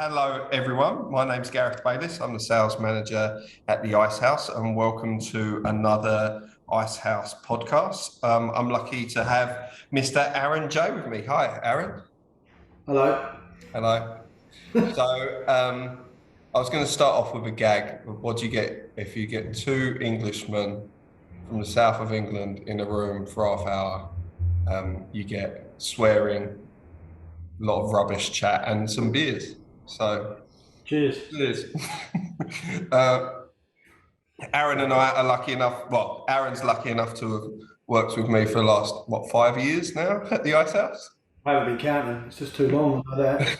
Hello, everyone. My name's Gareth Bayliss. I'm the sales manager at the Icehouse, and welcome to another Icehouse podcast. I'm lucky to have Mr. Aaron J with me. Hi, Aaron. Hello. Hello. So, I was going to start off with a gag. What do you get if you get two Englishmen from the south of England in a room for half hour? You get swearing, a lot of rubbish chat, and some beers. So, Cheers. cheers. uh, Aaron and I are lucky enough. Well, Aaron's lucky enough to have worked with me for the last 5 years now at the Icehouse. I haven't been counting. It's just too long like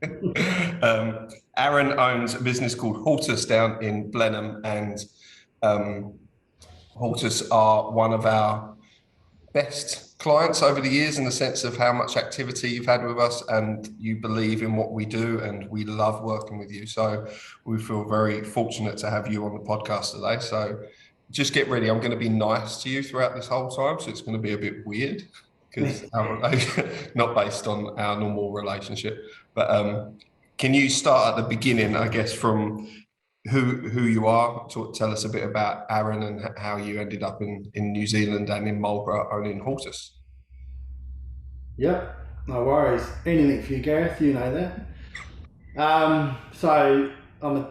that. Aaron owns a business called Hortus down in Blenheim, and Hortus are one of our best clients over the years in the sense of how much activity you've had with us, and you believe in what we do, and we love working with you. So we feel very fortunate to have you on the podcast today. So just get ready. I'm going to be nice to you throughout this whole time. So it's going to be a bit weird because not based on our normal relationship. But can you start at the beginning, I guess, from who you are? Tell us a bit about Aaron and how you ended up in New Zealand and in Marlborough owning Hortus. Yep, no worries. Anything for you, Gareth. You know that. So I'm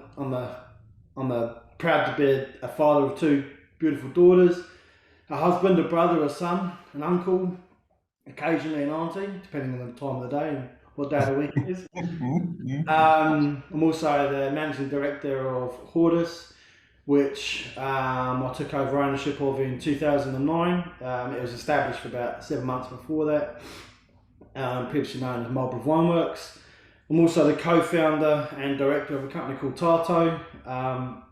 proud to be a father of two beautiful daughters, a husband, a brother, a son, an uncle, occasionally an auntie, depending on the time of the day and what day of the week it is. I'm also the managing director of Hortus, which I took over ownership of in 2009. It was established for about 7 months before that, previously known as Marlborough Wineworks. I'm also the co-founder and director of a company called Tarto. I'm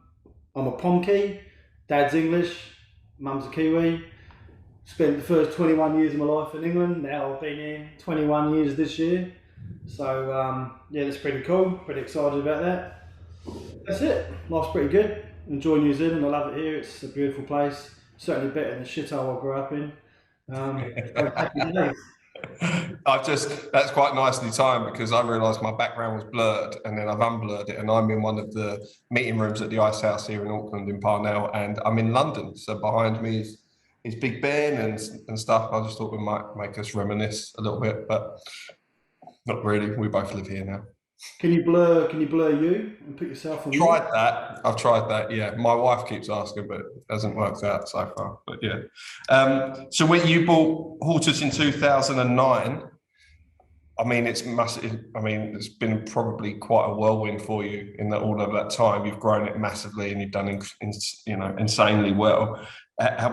a Pomkey, dad's English, mum's a Kiwi. Spent the first 21 years of my life in England. Now I've been here 21 years this year. So yeah, that's pretty cool. Pretty excited about that. That's it. Life's pretty good. Enjoy New Zealand. I love it here. It's a beautiful place. Certainly better than the shithole I grew up in. Happy days. That's quite nicely timed because I realised my background was blurred and then I've unblurred it, and I'm in one of the meeting rooms at the Icehouse here in Auckland in Parnell, and I'm in London. So behind me is Big Ben and stuff. I just thought we might make us reminisce a little bit, but not really. We both live here now. Can you blur you and put yourself on? I've tried that. Yeah, my wife keeps asking, but it hasn't worked out so far. But yeah. So when you bought Hortus in 2009, I mean, it's massive. I mean, it's been probably quite a whirlwind for you in that all of that time. You've grown it massively, and you've done insanely well.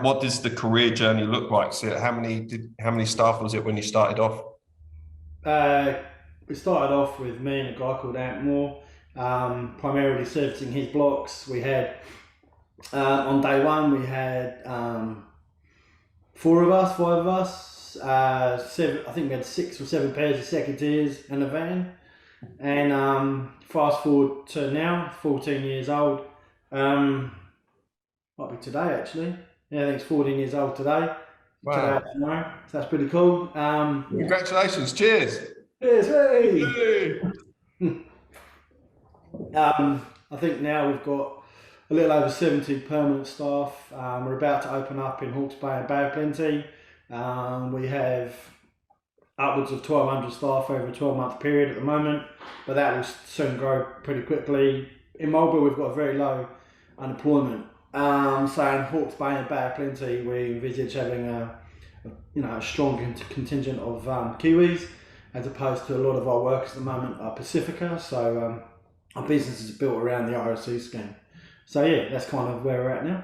What does the career journey look like? So how many staff was it when you started off? We started off with me and a guy called Ant Moore, primarily servicing his blocks. We had, on day one, we had 5 of us, seven, I think we had 6 or 7 pairs of secateurs and a van. And fast forward to now, 14 years old, might be today actually. Yeah, I think it's 14 years old today. Wow. Today, tomorrow. So that's pretty cool. Congratulations. Cheers. Cheers, hey! I think now we've got a little over 70 permanent staff. We're about to open up in Hawke's Bay and Bay of Plenty. We have upwards of 1,200 staff over a 12-month period at the moment, but that will soon grow pretty quickly. In Marlborough, we've got very low unemployment. So in Hawke's Bay and Bay of Plenty, we envisage having a strong contingent of Kiwis, as opposed to a lot of our workers at the moment are Pacifica. So our business is built around the RSC scheme. So yeah, that's kind of where we're at now.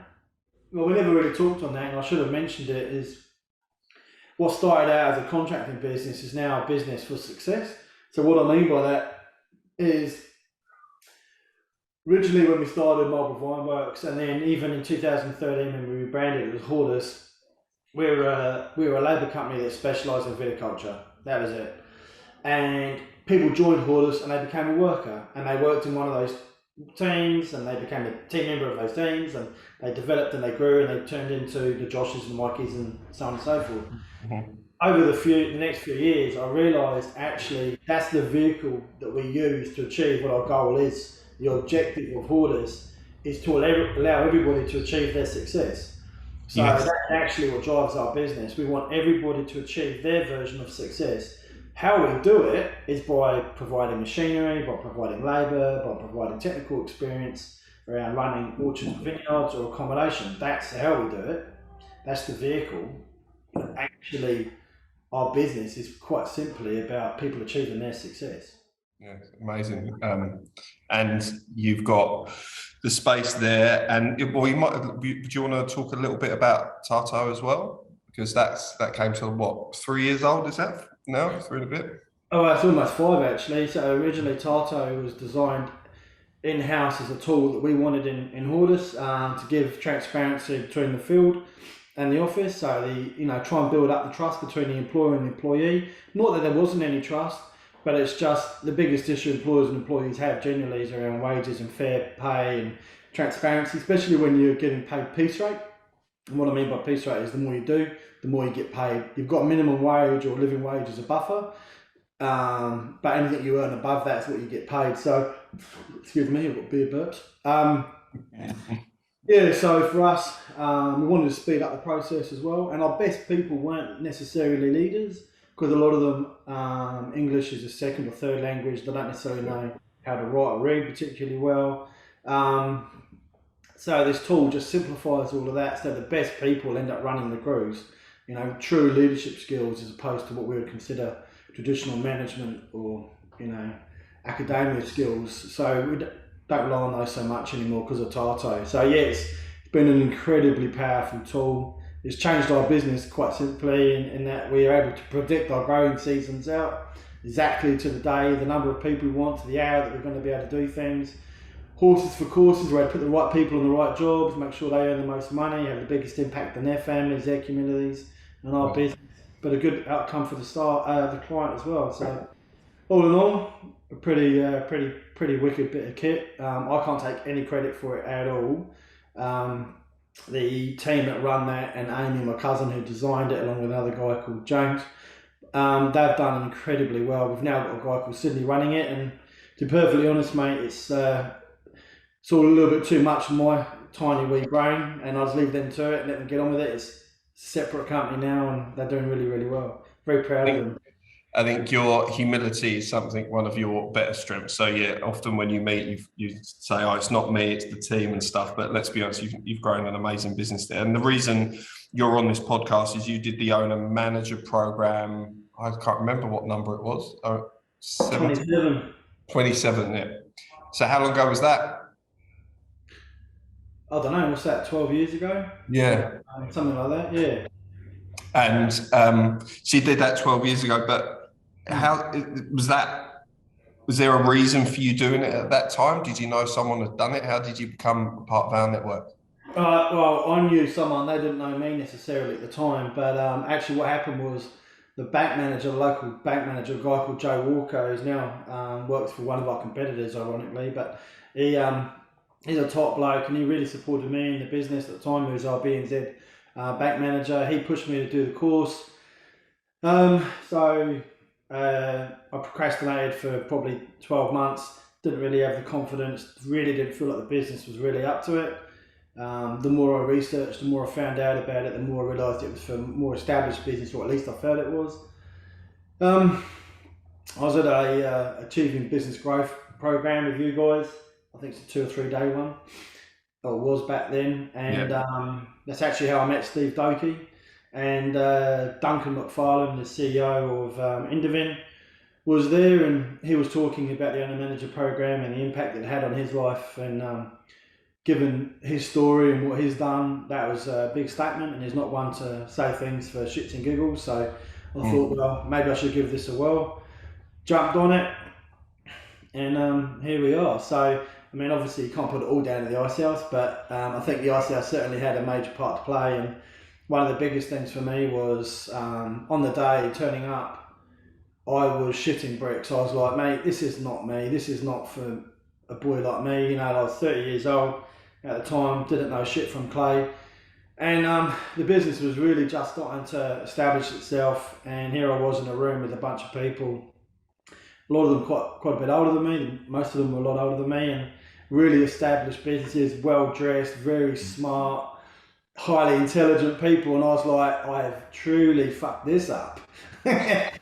Well, we never really talked on that, and I should have mentioned it, is what started out as a contracting business is now a business for success. So what I mean by that is, originally when we started Marlborough Wineworks, and then even in 2013 when we rebranded it as Hortus, we were a labour company that specialised in viticulture. That was it. And people joined Hortus and they became a worker, and they worked in one of those teams, and they became a team member of those teams, and they developed and they grew and they turned into the Joshes and the Mikeys and so on and so forth. Mm-hmm. Over the next few years, I realised actually that's the vehicle that we use to achieve what our goal is. The objective of Hortus is to allow everybody to achieve their success. So Yes. that's actually what drives our business. We want everybody to achieve their version of success. How we do it is by providing machinery, by providing labour, by providing technical experience around running orchards, vineyards, or accommodation. That's how we do it. That's the vehicle. But actually, our business is quite simply about people achieving their success. Yeah, amazing. And you've got the space there, and well, do you want to talk a little bit about Tato as well? Because that came to what, 3 years old? Is that now 3 and a bit? Oh, it's almost 5 actually. So originally Tato was designed in-house as a tool that we wanted in Hortus to give transparency between the field and the office. So try and build up the trust between the employer and the employee. Not that there wasn't any trust, but it's just the biggest issue employers and employees have generally is around wages and fair pay and transparency, especially when you're getting paid piece rate. And what I mean by piece rate is the more you do, the more you get paid. You've got minimum wage or living wage as a buffer, but anything you earn above that is what you get paid. So, excuse me, I've got beer burps. Yeah, so for us, we wanted to speed up the process as well. And our best people weren't necessarily leaders, because a lot of them, English is a second or third language. They don't necessarily know how to write or read particularly well. So this tool just simplifies all of that. So the best people end up running the crews. True leadership skills as opposed to what we would consider traditional management or academia skills. So we don't rely on those so much anymore because of Tato. So yeah, it's been an incredibly powerful tool. It's changed our business quite simply in that we are able to predict our growing seasons out exactly to the day, the number of people we want, to the hour that we're going to be able to do things. Horses for courses, where I put the right people in the right jobs, make sure they earn the most money, have the biggest impact on their families, their communities, and our business. But a good outcome for the client as well. So all in all, a pretty wicked bit of kit. I can't take any credit for it at all. The team that run that, and Amy, my cousin, who designed it, along with another guy called James, they've done incredibly well. We've now got a guy called Sydney running it, and to be perfectly honest, mate, it's all a little bit too much for my tiny wee brain, and I just leave them to it and let them get on with it. It's a separate company now, and they're doing really, really well. Very proud of them. I think your humility is one of your better strengths. So yeah, often when you meet, you say, "Oh, it's not me, it's the team and stuff." But let's be honest, you've grown an amazing business there. And the reason you're on this podcast is you did the owner manager program. I can't remember what number it was. 27. 27. Yeah. So how long ago was that? I don't know. What's that? 12 years ago? Yeah. Something like that. Yeah. And she did that 12 years ago, but how was that? Was there a reason for you doing it at that time? Did you know someone had done it? How did you become part of our network? Well, I knew someone. They didn't know me necessarily at the time, but actually what happened was the bank manager, the local bank manager, a guy called Joe Walker, who's now works for one of our competitors, ironically, but he's a top bloke and he really supported me in the business at the time. He was our BNZ bank manager. He pushed me to do the course. So I procrastinated for probably 12 months. Didn't really have the confidence. Really didn't feel like the business was really up to it. The more I researched, the more I found out about it, the more I realised it was for more established business, or at least I felt it was. I was at a Achieving Business Growth program with you guys. I think it's a 2 or 3 day one. Or was back then, and that's actually how I met Steve Doki and Duncan McFarlane, the CEO of Indivin, was there, and he was talking about the owner manager program and the impact it had on his life, and given his story and what he's done, that was a big statement, and he's not one to say things for shits and giggles. So I thought, well, maybe I should give this a whirl. Jumped on it, and here we are. So I mean, obviously you can't put it all down to the Icehouse, but I think the Icehouse certainly had a major part to play. And one of the biggest things for me was on the day turning up, I was shitting bricks. I was like, mate, this is not me. This is not for a boy like me, you know, I was 30 years old at the time, didn't know shit from clay. And the business was really just starting to establish itself. And here I was in a room with a bunch of people, a lot of them quite a bit older than me. Most of them were a lot older than me, and really established businesses, well dressed, very smart, highly intelligent people. And I was like, I have truly fucked this up. Where's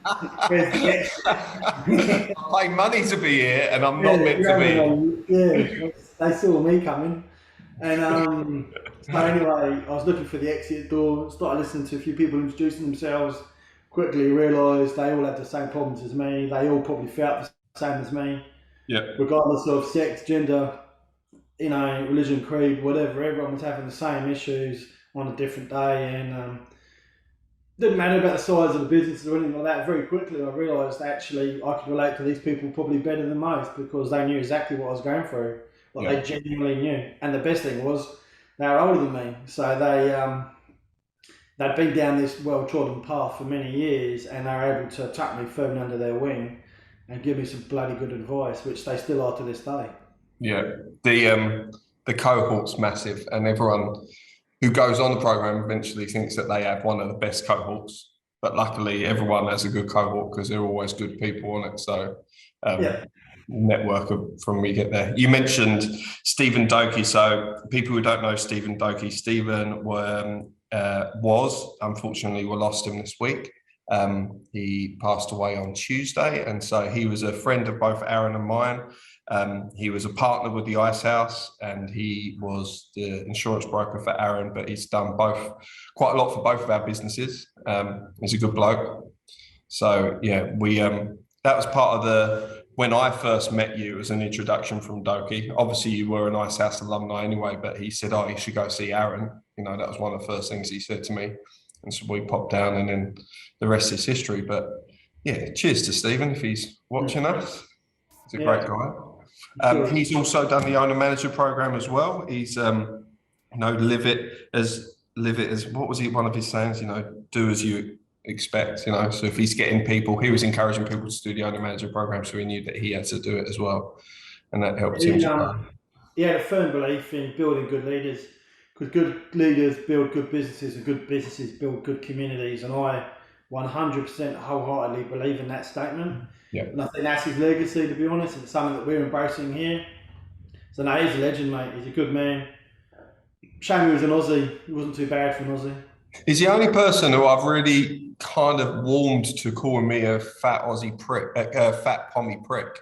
the I pay money to be here, and I'm not meant to be. Yeah, they saw me coming. And so anyway, I was looking for the exit door, started listening to a few people introducing themselves, quickly realised they all had the same problems as me, they all probably felt the same as me, Yeah. regardless of sex, gender, you know, religion, creed, whatever, everyone was having the same issues on a different day. And didn't matter about the size of the business or anything like that. Very quickly I realised actually I could relate to these people probably better than most, because they knew exactly what I was going through. Like, they genuinely knew. And the best thing was they were older than me. So they'd been down this well-trodden path for many years, and they were able to tuck me firmly under their wing and give me some bloody good advice, which they still are to this day. Yeah. The cohort's massive, and everyone who goes on the program eventually thinks that they have one of the best cohorts. But luckily, everyone has a good cohort because they're always good people on it. So, network from we get there. You mentioned Stephen Doki. So, people who don't know Stephen Doki, Stephen was, unfortunately, we lost him this week. He passed away on Tuesday, and so he was a friend of both Aaron and mine. He was a partner with the Icehouse, and he was the insurance broker for Aaron, but he's done quite a lot for both of our businesses. He's a good bloke. So yeah, that was part of when I first met you as an introduction from Doki. Obviously you were an Icehouse alumni anyway, but he said, oh, you should go see Aaron. You know, that was one of the first things he said to me. And so we popped down, and then the rest is history. But yeah, cheers to Stephen if he's watching us. He's a great guy. He's also done the owner manager program as well. He's live it as what was one of his sayings, do as you expect, so if he's getting people, he was encouraging people to do the owner manager program, so he knew that he had to do it as well, and that helped him. He had a firm belief in building good leaders, because good leaders build good businesses, and good businesses build good communities, and I 100% wholeheartedly believe in that statement. Yeah. And I think that's his legacy, to be honest. It's something that we're embracing here. So no, he's a legend, mate. He's a good man. Shame he was an Aussie. He wasn't too bad for an Aussie. He's the only person who I've really kind of warmed to calling me a fat Aussie prick, a fat pommy prick.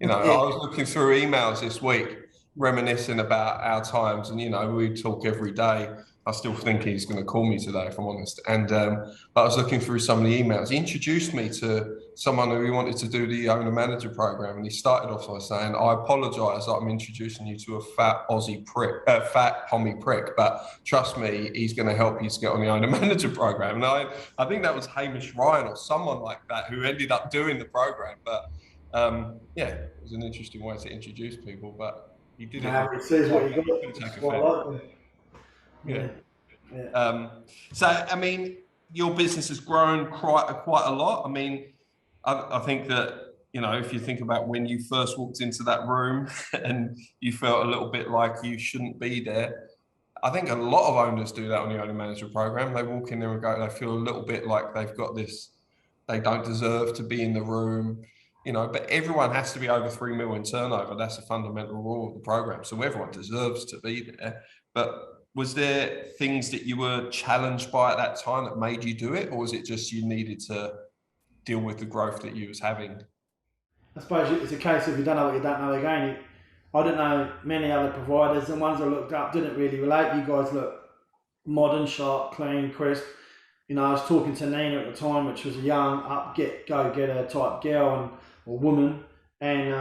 I was looking through emails this week, reminiscing about our times, and we talk every day. I still think he's going to call me today, if I'm honest. And but I was looking through some of the emails. He introduced me to someone who he wanted to do the owner manager program, and he started off by saying, "I apologise that I'm introducing you to a fat Aussie prick, fat pommy prick, but trust me, he's going to help you to get on the owner manager program." And I think that was Hamish Ryan or someone like that who ended up doing the program. But it was an interesting way to introduce people, but he did it. It says what you got. So, I mean, your business has grown quite a lot. I mean, I think that, if you think about when you first walked into that room and you felt a little bit like you shouldn't be there, I think a lot of owners do that on the owner manager program. They walk in there and they feel a little bit like they've got this, they don't deserve to be in the room. But everyone has to be over 3 million turnover. That's a fundamental rule of the program. So everyone deserves to be there. But was there things that you were challenged by at that time that made you do it? Or was it just you needed to deal with the growth that you was having? I suppose it's a case of you don't know what you don't know again. I don't know many other providers. The ones I looked up didn't really relate. You guys look modern, sharp, clean, crisp. I was talking to Nina at the time, which was a young, go-getter type girl or woman, and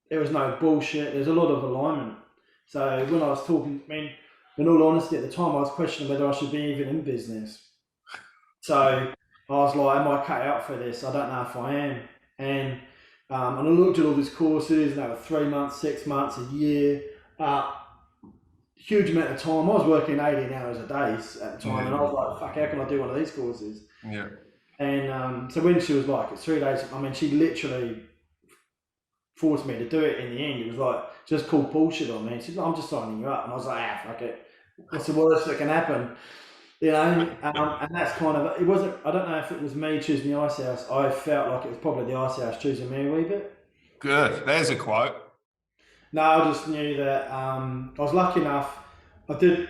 there was no bullshit. There's a lot of alignment. So when I was talking, in all honesty, at the time, I was questioning whether I should be even in business. So I was like, am I cut out for this? I don't know if I am. And I looked at all these courses, and they were 3 months, 6 months, a year, huge amount of time. I was working 18 hours a day at the time, and I was like, fuck, how can I do one of these courses? Yeah. And so when she was like, it's 3 days, she literally forced me to do it in the end. It was like, just called bullshit on me. He said, "No, I'm just signing you up." And I was like, fuck it. What's the worst that can happen? You know, and that's kind of, it wasn't, I don't know if it was me choosing the Icehouse. I felt like it was probably the Icehouse choosing me a wee bit. Good. There's a quote. No, I just knew that I was lucky enough. I did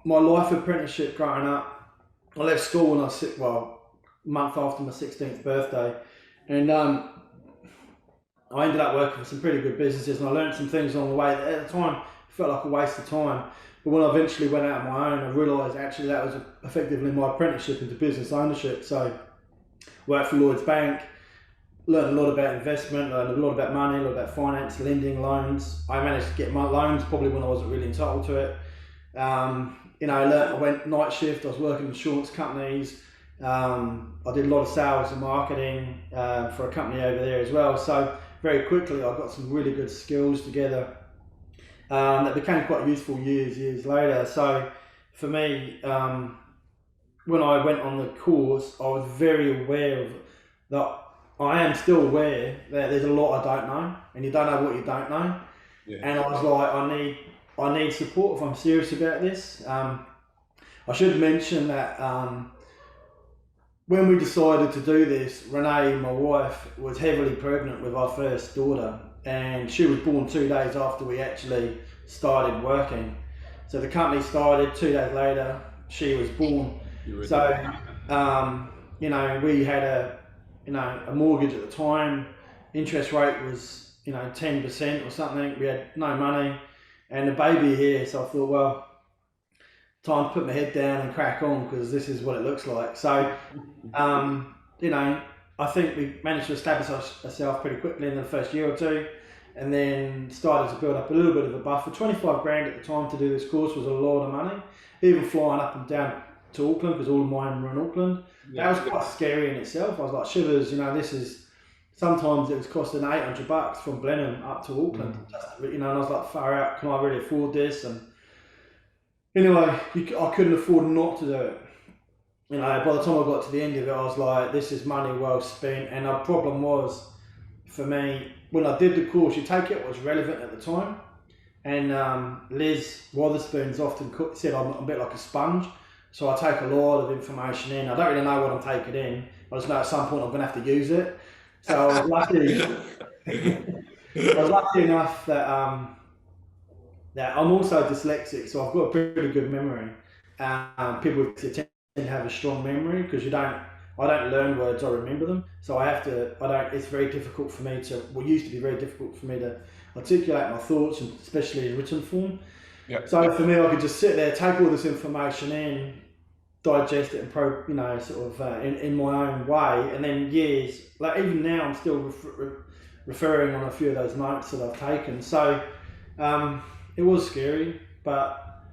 my life apprenticeship growing up. I left school when I was, well, a month after my 16th birthday. And I ended up working for some pretty good businesses, and I learned some things along the way that at the time felt like a waste of time. But when I eventually went out on my own, I realised actually that was effectively my apprenticeship into business ownership. So worked for Lloyd's Bank, learned a lot about investment, learned a lot about money, a lot about finance, lending, loans. I managed to get my loans probably when I wasn't really entitled to it. You know, I went night shift. I was working in insurance companies. I did a lot of sales and marketing for a company over there as well. So very quickly, I got some really good skills together that became quite useful years later. So for me, when I went on the course, I was very aware of that. I am still aware that there's a lot I don't know, and you don't know what you don't know. Yeah. And I was like, I need support if I'm serious about this. I should mention that when we decided to do this, Renee, my wife, was heavily pregnant with our first daughter, and she was born 2 days after we actually started working. So the company started 2 days later, she was born. So, you know, we had a mortgage at the time. Interest rate was, 10% or something. We had no money and a baby here. So I thought, well, time to put my head down and crack on, because this is what it looks like. So, I think we managed to establish ourselves pretty quickly in the first year or two, and then started to build up a little bit of a buffer. 25 grand at the time to do this course was a lot of money. Even flying up and down to Auckland, because all of mine were in Auckland. Yeah. That was quite scary in itself. I was like, shivers, this is, sometimes it was costing $800 from Blenheim up to Auckland. And I was like, far out, can I really afford this? And anyway, I couldn't afford not to do it. By the time I got to the end of it, I was like, this is money well spent. And the problem was, for me, when I did the course, you take it what was relevant at the time. And Liz Wotherspoon's often said I'm a bit like a sponge. So I take a lot of information in. I don't really know what I'm taking in. I just know at some point I'm going to have to use it. So I was lucky. I was lucky enough that that I'm also dyslexic, so I've got a pretty good memory. People tend to have a strong memory because I don't learn words, I remember them. So it's very difficult for me used to be very difficult for me to articulate my thoughts, and especially in written form. Yep. So for me, I could just sit there, take all this information in, digest it, and in my own way. And then years, like even now, I'm still referring on a few of those notes that I've taken. So it was scary, but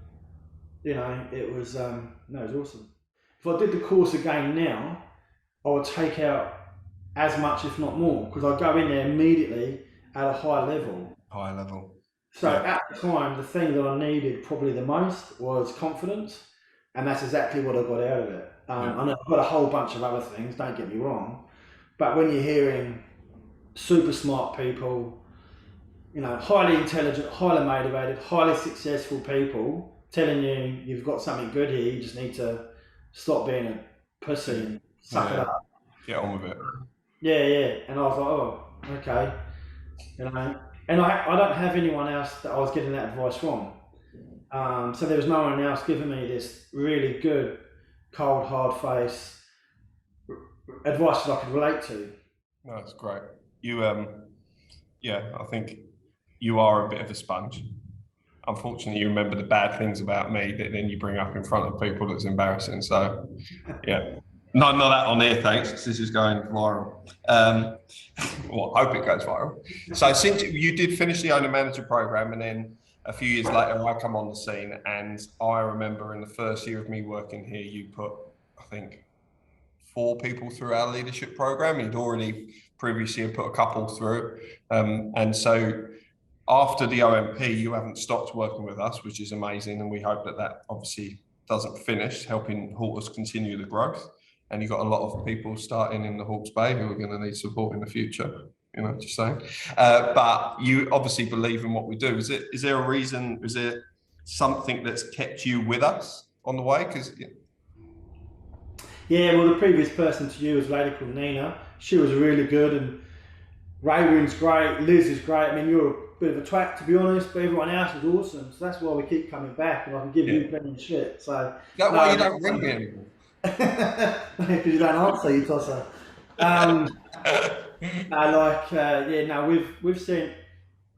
it was it was awesome. If I did the course again now, I would take out as much, if not more, because I'd go in there immediately at a high level. High level. So at the time, the thing that I needed probably the most was confidence, and that's exactly what I got out of it. I know I've got a whole bunch of other things, don't get me wrong, but when you're hearing super smart people, highly intelligent, highly motivated, highly successful people telling you you've got something good here, you just need to stop being a pussy and suck it up. Get on with it. Yeah. And I was like, oh, okay. And I don't have anyone else that I was getting that advice from. So there was no one else giving me this really good, cold, hard face advice that I could relate to. No, that's great. You, I think you are a bit of a sponge. Unfortunately, you remember the bad things about me that then you bring up in front of people that's embarrassing. So, yeah. Not that on here, thanks, because this is going viral. Well, I hope it goes viral. So since you did finish the owner manager program, and then a few years later, I come on the scene, and I remember in the first year of me working here, you put, I think, 4 people through our leadership program. You'd already previously put a couple through. And so after the OMP, you haven't stopped working with us, which is amazing. And we hope that obviously doesn't finish, helping Hortus continue the growth. And you've got a lot of people starting in the Hawke's Bay who are going to need support in the future. just saying. But you obviously believe in what we do. Is there a reason? Is there something that's kept you with us on the way? Because yeah, well, the previous person to you was a lady called Nina. She was really good, and Raywin's great, Liz is great. I mean, you're a bit of a twat, to be honest, but everyone else is awesome. So that's why we keep coming back, and I can give you plenty of shit. So that why you don't ring me anymore? Because you don't answer, you tosser. We've sent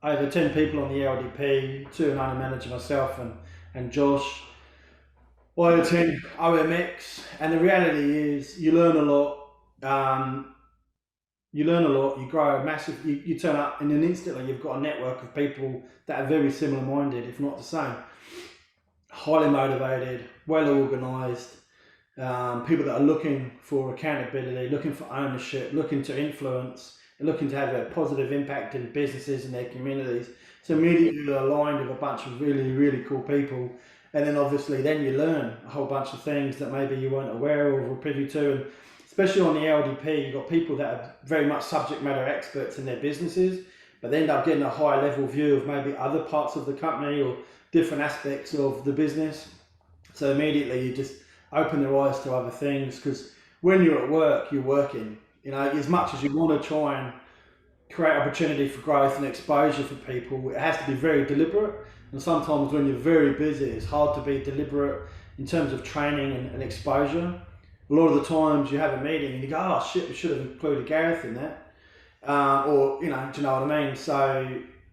over 10 people on the LDP, 2 an owner manager, myself and Josh. I attend OMX, and the reality is you learn a lot. You grow massive. You turn up, and then instantly you've got a network of people that are very similar minded, if not the same. Highly motivated, well organised, people that are looking for accountability, looking for ownership, looking to influence, and looking to have a positive impact in businesses and their communities. So immediately you're aligned with a bunch of really, really cool people. And then obviously then you learn a whole bunch of things that maybe you weren't aware of or privy to. And especially on the LDP, you've got people that are very much subject matter experts in their businesses, but they end up getting a high level view of maybe other parts of the company or different aspects of the business. So immediately you just open their eyes to other things, because when you're at work, you're working. As much as you want to try and create opportunity for growth and exposure for people, it has to be very deliberate. And sometimes when you're very busy, it's hard to be deliberate in terms of training and exposure. A lot of the times you have a meeting and you go, oh shit, we should have included Gareth in that. Do you know what I mean? So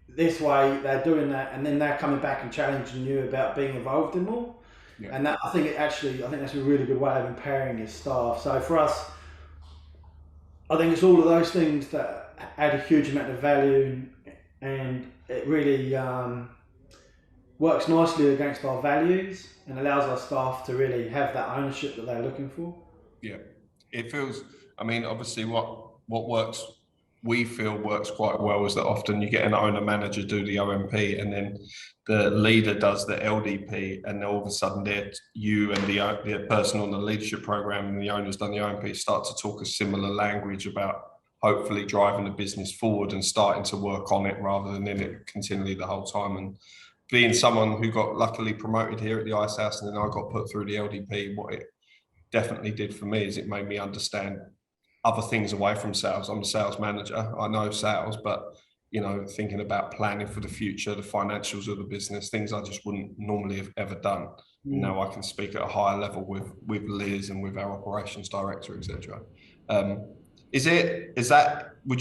this way they're doing that, and then they're coming back and challenging you about being involved in more. Yeah. And I think that's a really good way of empowering your staff. So for us, I think it's all of those things that add a huge amount of value, and it really works nicely against our values and allows our staff to really have that ownership that they're looking for. Yeah, it feels, obviously what we feel works quite well is that often you get an owner manager do the OMP, and then the leader does the LDP, and all of a sudden you and the person on the leadership program and the owner's done the OMP start to talk a similar language about hopefully driving the business forward and starting to work on it rather than in it continually the whole time. And being someone who got luckily promoted here at the Icehouse and then I got put through the LDP, what it definitely did for me is it made me understand other things away from sales. I'm a sales manager. I know sales, but thinking about planning for the future, the financials of the business, things I just wouldn't normally have ever done. Mm. Now I can speak at a higher level with Liz and with our operations director, etc. Would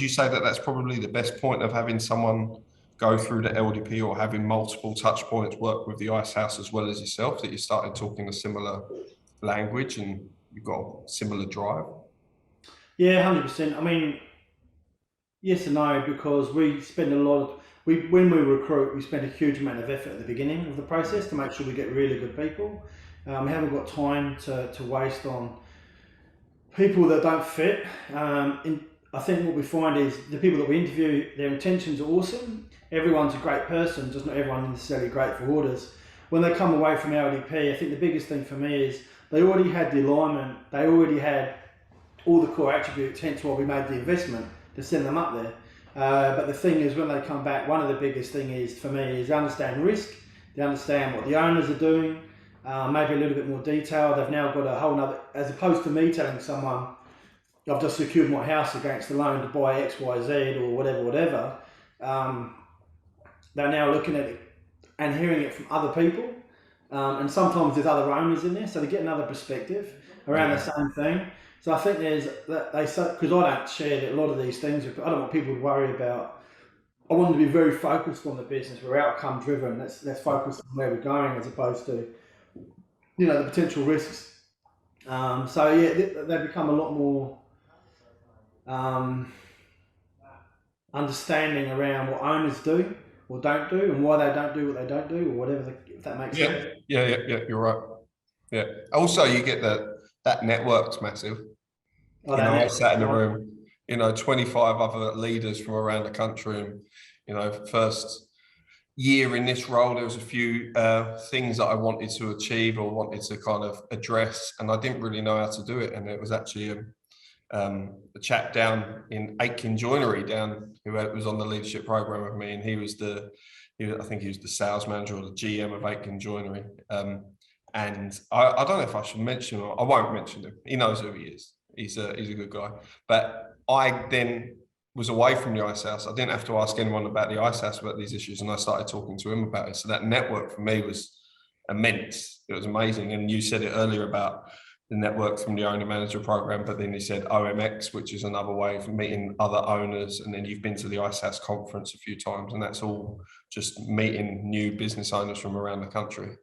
you say that that's probably the best point of having someone go through the LDP or having multiple touch points work with the Icehouse as well as yourself, that you started talking a similar language and you've got a similar drive? Yeah, 100%. Yes and no, because we spend when we recruit, we spend a huge amount of effort at the beginning of the process to make sure we get really good people. We haven't got time to waste on people that don't fit. I think what we find is the people that we interview, their intentions are awesome. Everyone's a great person, just not everyone necessarily great for Hortus. When they come away from LDP, I think the biggest thing for me is they already had the alignment, they already had all the core attributes, hence why we made the investment to send them up there. But the thing is, when they come back, one of the biggest thing is for me is they understand risk, they understand what the owners are doing, maybe a little bit more detail. They've now got a whole nother, as opposed to me telling someone, I've just secured my house against the loan to buy X, Y, Z or whatever. They're now looking at it and hearing it from other people. And sometimes there's other owners in there, so they get another perspective around the same thing. So I think because I don't share a lot of these things. I don't want people to worry about. I want them to be very focused on the business. We're outcome driven. Let's focus on where we're going as opposed to, the potential risks. They become a lot more understanding around what owners do or don't do and why they don't do what they don't do or whatever, if that makes sense. Yeah, you're right. Yeah. Also, you get that network's massive. I sat in a room, 25 other leaders from around the country, and, first year in this role, there was a few things that I wanted to achieve or wanted to kind of address, and I didn't really know how to do it. And it was actually a chap down in Aitken Joinery who was on the leadership program with me, and I think he was the sales manager or the GM of Aitken Joinery. And I don't know if I should mention him. I won't mention him. He knows who he is. He's a good guy. But I then was away from the Icehouse. I didn't have to ask anyone about the Icehouse about these issues, and I started talking to him about it. So that network for me was immense. It was amazing. And you said it earlier about the network from the owner manager program, but then you said OMX, which is another way of meeting other owners. And then you've been to the Icehouse conference a few times, and that's all just meeting new business owners from around the country.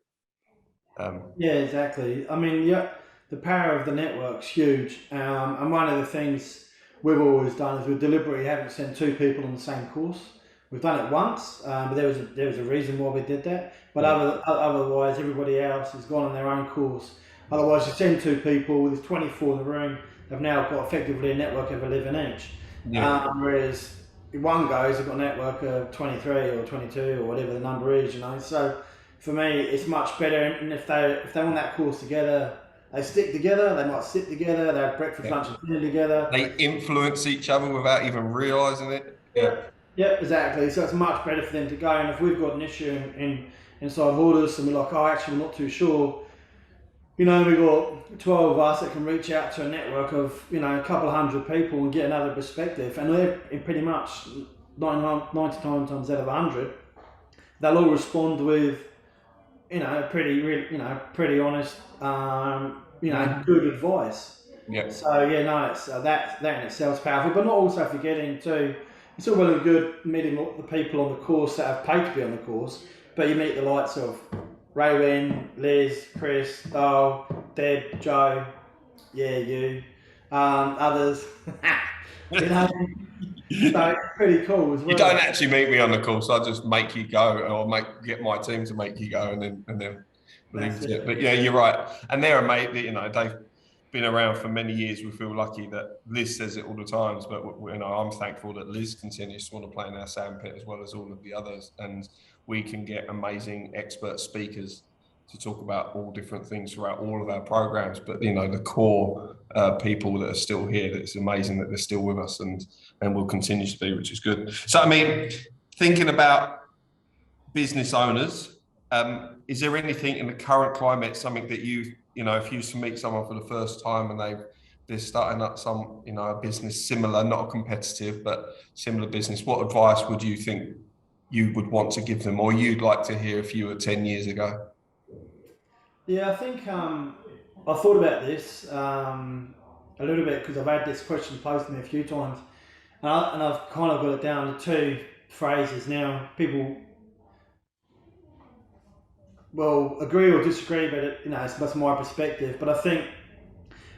Yeah, exactly. I mean, yeah, the power of the network's huge. And one of the things we've always done is we deliberately haven't sent two people on the same course. We've done it once, but there was a reason why we did that. But otherwise, everybody else has gone on their own course. Otherwise, you send two people, there's 24 in the room, they've now got effectively a network of 11 each. Yeah. Whereas if one goes, they've got a network of 23 or 22 or whatever the number is, you know. So for me, it's much better. And if they're on that course together, they stick together, they might sit together, they have breakfast, lunch and dinner together. They influence each other without even realising it. Yeah, exactly. So it's much better for them to go. And if we've got an issue inside Hortus and we're like, oh, actually, we're not too sure, you know, we've got 12 of us that can reach out to a network of, you know, a couple of hundred people and get another perspective. And they're pretty much 99 times out of 100, they'll all respond with, you know, pretty honest, good advice. Yeah. So yeah, no, it's that in itself is powerful, but not also forgetting too. It's all well and good meeting the people on the course that have paid to be on the course, but you meet the likes of Raywin, Liz, Chris, Dale, Deb, Joe, you, others. You know, so it's pretty cool as well. You don't actually meet me on the course. I just make you go, or get my team to make you go, and then leave it. But yeah, you're right. And they're amazing. You know, they've been around for many years. We feel lucky that Liz says it all the times, but you know, I'm thankful that Liz continues to want to play in our sandpit as well as all of the others, and we can get amazing expert speakers to talk about all different things throughout all of our programs. But you know, the core people that are still here, it's amazing that they're still with us and will continue to be, which is good. So I mean, thinking about business owners, is there anything in the current climate, something that you know, if you used to meet someone for the first time and they're starting up some, you know, a business similar, not a competitive, but similar business, what advice would you think you would want to give them, or you'd like to hear if you were 10 years ago? Yeah, I think I thought about this a little bit because I've had this question posed to me a few times, and I've kind of got it down to two phrases now. People will agree or disagree, but that's my perspective. But I think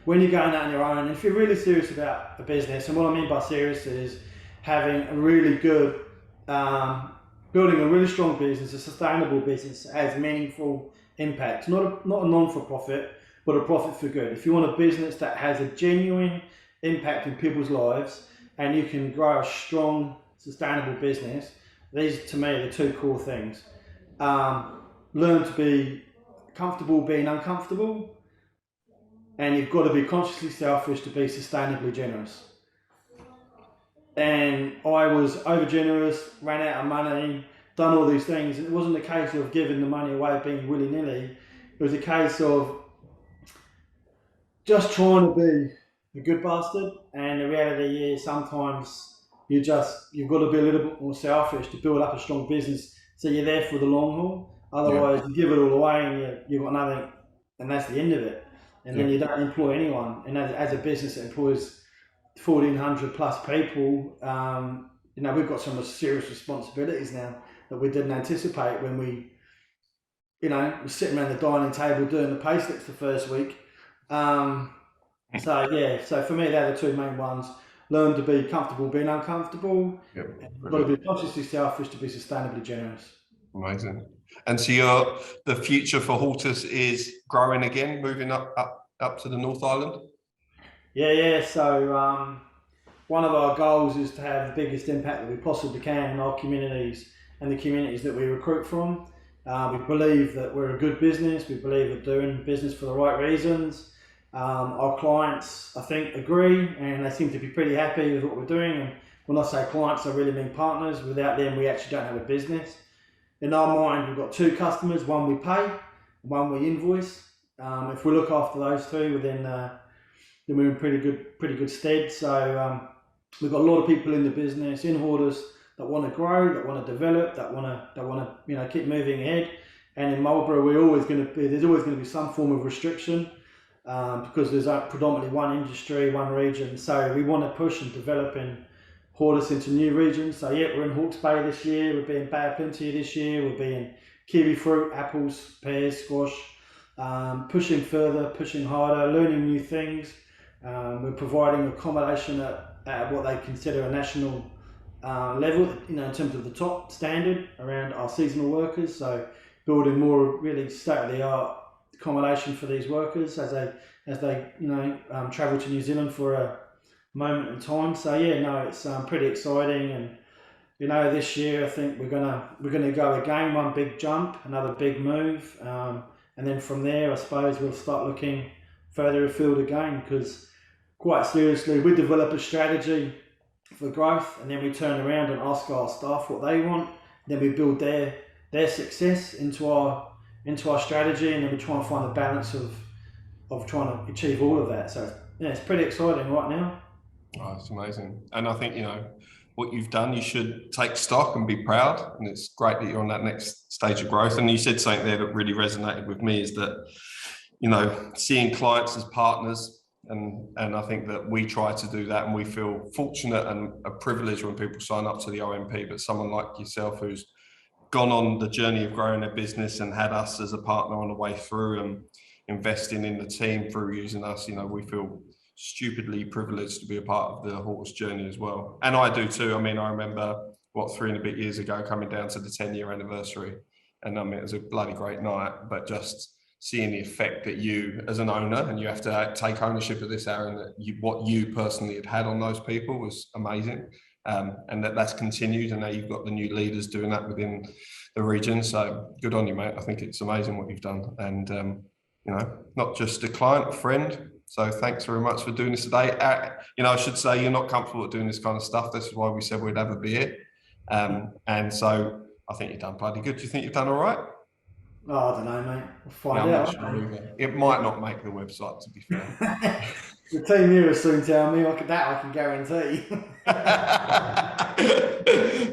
when you're going out on your own, if you're really serious about a business, and what I mean by serious is having a really good, building a really strong business, a sustainable business that has meaningful impact, not a non-for-profit, but a profit for good. If you want a business that has a genuine impact in people's lives and you can grow a strong, sustainable business, these to me are the two core things. Learn to be comfortable being uncomfortable, and you've got to be consciously selfish to be sustainably generous. And I was over generous, ran out of money, done all these things. It wasn't a case of giving the money away, being willy-nilly. It was a case of just trying to be a good bastard. And the reality is sometimes you've got to be a little bit more selfish to build up a strong business, so you're there for the long haul. Otherwise, you give it all away and you've got nothing, and that's the end of it. And then you don't employ anyone. And as a business that employs 1,400 plus people, we've got some serious responsibilities now that we didn't anticipate when we, were sitting around the dining table doing the pay slips the first week. So for me, they're the two main ones. Learn to be comfortable being uncomfortable. You've got to be consciously selfish to be sustainably generous. Amazing. And so the future for Hortus is growing again, moving up to the North Island? Yeah. So one of our goals is to have the biggest impact that we possibly can in our communities and the communities that we recruit from. We believe that we're a good business. We believe we're doing business for the right reasons. Our clients, I think, agree, and they seem to be pretty happy with what we're doing. And when I say clients, I really mean partners. Without them, we actually don't have a business. In our mind, we've got two customers: one we pay, one we invoice. If we look after those two, then we're in pretty good stead. So we've got a lot of people in the business in Hortus that want to grow, that want to develop, that want to keep moving ahead. And in Marlborough, there's always going to be some form of restriction because there's predominantly one industry, one region. So we want to push and develop in Hortus into new regions. So yeah, we're in Hawke's Bay this year. We'll be in Bay of Plenty this year. We'll be in kiwi fruit, apples, pears, squash. Pushing further, pushing harder, learning new things. We're providing accommodation at what they consider a national level, in terms of the top standard around our seasonal workers. So building more really state-of-the-art accommodation for these workers as they travel to New Zealand for a moment in time. So yeah, no, it's pretty exciting, and this year I think we're gonna go again, one big jump, another big move, and then from there I suppose we'll start looking further afield again, because quite seriously we develop a strategy for growth, and then we turn around and ask our staff what they want, then we build their success into our strategy, and then we try and find the balance of trying to achieve all of that. So yeah, it's pretty exciting right now. Oh, it's amazing. And I think, what you've done, you should take stock and be proud. And it's great that you're on that next stage of growth. And you said something there that really resonated with me, is that, seeing clients as partners. And I think that we try to do that, and we feel fortunate and a privilege when people sign up to the OMP. But someone like yourself who's gone on the journey of growing their business and had us as a partner on the way through, and investing in the team through using us, we feel stupidly privileged to be a part of the Hortus journey as well. And I do too. I mean, I remember 3 and a bit years ago coming down to the 10-year anniversary, and it was a bloody great night, but just seeing the effect that you as an owner, and you have to take ownership of this, Aaron, that what you personally had on those people was amazing. And that's continued, and now you've got the new leaders doing that within the region. So good on you, mate. I think it's amazing what you've done, and not just a client, a friend. So thanks very much for doing this today. I should say you're not comfortable with doing this kind of stuff. This is why we said we'd have a beer. And so I think you've done bloody good. Do you think you've done all right? Oh, I don't know, mate. We'll find out. Sure. It might not make the website, to be fair. The team here will soon tell me. I can guarantee.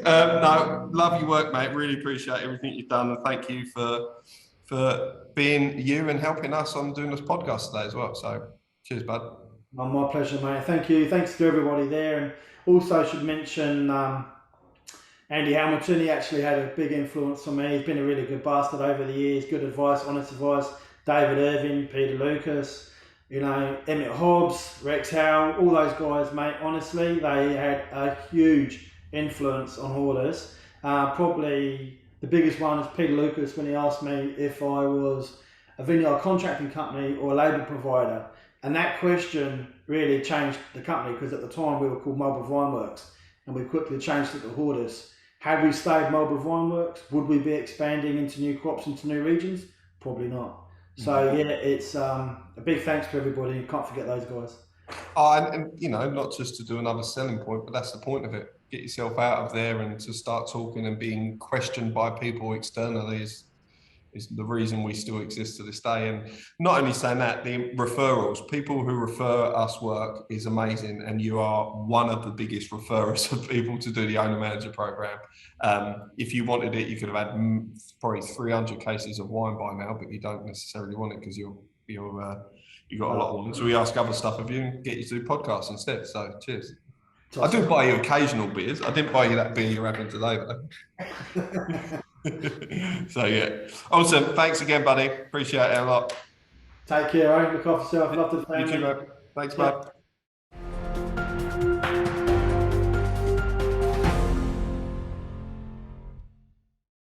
No, love your work, mate. Really appreciate everything you've done, and thank you for being you and helping us on doing this podcast today as well. So cheers, bud. Oh, my pleasure, mate. Thank you. Thanks to everybody there. And also should mention Andy Hamilton. He actually had a big influence on me. He's been a really good bastard over the years. Good advice, honest advice. David Irvin, Peter Lucas, Emmett Hobbs, Rex Howe, all those guys, mate. Honestly, they had a huge influence on Hortus. Probably the biggest one is Peter Lucas, when he asked me if I was a vineyard contracting company or a labour provider. And that question really changed the company, because at the time we were called Marlborough Vineworks, and we quickly changed it to Hortus. Had we stayed Marlborough Vineworks, would we be expanding into new crops, into new regions? Probably not. So yeah, it's a big thanks to everybody. You can't forget those guys. And not just to do another selling point, but that's the point of it. Get yourself out of there, and to start talking and being questioned by people externally is the reason we still exist to this day. And not only saying that, the referrals, people who refer us work is amazing, and you are one of the biggest referrers of people to do the owner manager program. If you wanted it, you could have had probably 300 cases of wine by now, but you don't necessarily want it because you got a lot on. So we ask other stuff of you and get you to do podcasts instead. So cheers. I do buy you occasional beers. I didn't buy you that beer you're having today, though. So yeah, awesome. Thanks again, buddy. Appreciate it a lot. Take care, eh? Look after yourself. Love to the family. You too, mate. Thanks, bud.